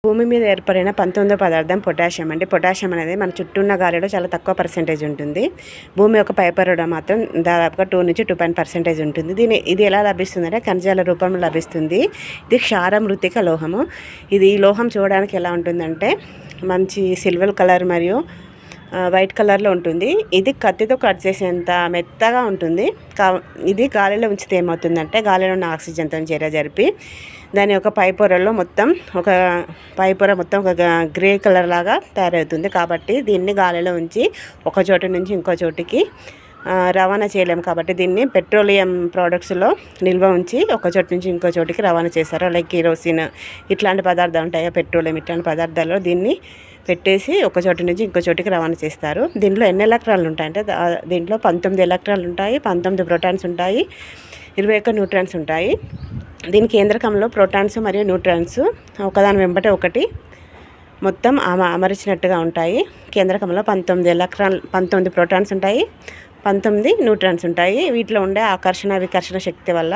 భూమి మీద ఏర్పడిన 19వ పదార్థం పొటాషియం అండి. పొటాషియం అనేది మన చుట్టూ ఉన్న గాలిలో చాలా తక్కువ పర్సెంటేజ్ ఉంటుంది. భూమి యొక్క పైపొరలో మాత్రం దాదాపుగా 2 నుంచి 2% ఉంటుంది. ఇది ఎలా లభిస్తుందంటే ఖనిజాల రూపంలో లభిస్తుంది. ఇది క్షార మృత్తిక లోహము. ఈ లోహం చూడడానికి ఎలా ఉంటుందంటే మంచి సిల్వర్ కలర్ మరియు వైట్ కలర్లో ఉంటుంది. ఇది కత్తితో కట్ చేసేంత మెత్తగా ఉంటుంది. ఇది గాలిలో ఉంచితే ఏమవుతుందంటే గాలిలో ఉన్న ఆక్సిజన్తో జరిపి దాని యొక్క పైపొరలో మొత్తం ఒక గ్రే కలర్ లాగా తయారవుతుంది. కాబట్టి దీన్ని గాలిలో ఉంచి ఒక చోటు నుంచి ఇంకో చోటికి రవాణా చేయలేము. కాబట్టి దీన్ని పెట్రోలియం ప్రోడక్ట్స్లో నిల్వ ఉంచి ఒక చోటు నుంచి ఇంకో చోటికి రవాణా చేస్తారు. లైక్ కిరోసిన్ ఇట్లాంటి పదార్థాలు ఉంటాయో పెట్రోలియం ఇట్లాంటి పదార్థాల్లో దీన్ని పెట్టేసి ఒక చోటు నుంచి ఇంకో చోటికి రవాణా చేస్తారు. దీంట్లో ఎన్ని ఎలక్ట్రాన్లు ఉంటాయంటే దీంట్లో 19 ఎలక్ట్రాన్లు ఉంటాయి, 19 ప్రోటాన్స్ ఉంటాయి, 21 న్యూట్రాన్స్ ఉంటాయి. దీని కేంద్రకంలో ప్రోటాన్స్ మరియు న్యూట్రాన్స్ ఒకదాని వెంబట ఒకటి మొత్తం అమర్చినట్టుగా ఉంటాయి. కేంద్రకంలో 19 ప్రోటాన్స్ ఉంటాయి, 19 న్యూట్రాన్స్ ఉంటాయి. వీటిలో ఉండే ఆకర్షణ వికర్షణ శక్తి వల్ల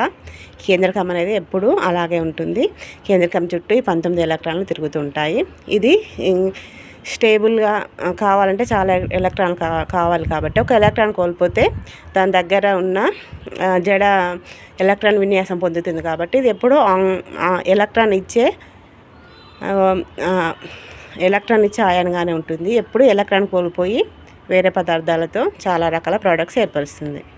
కేంద్రకం అనేది ఎప్పుడూ అలాగే ఉంటుంది. కేంద్రకం చుట్టూ ఈ 19 ఎలక్ట్రాన్లు తిరుగుతూ ఉంటాయి. ఇది స్టేబుల్గా కావాలంటే చాలా ఎలక్ట్రాన్ కావాలి. కాబట్టి ఒక ఎలక్ట్రాన్ కోల్పోతే దాని దగ్గర ఉన్న జడ ఎలక్ట్రాన్ విన్యాసం పొందుతుంది. కాబట్టి ఇది ఎప్పుడూ ఎలక్ట్రాన్ ఇచ్చే ఆయాన్గానే ఉంటుంది. ఎప్పుడు ఎలక్ట్రాన్ కోల్పోయి వేరే పదార్థాలతో చాలా రకాల ప్రోడక్ట్స్ ఏర్పరుస్తుంది.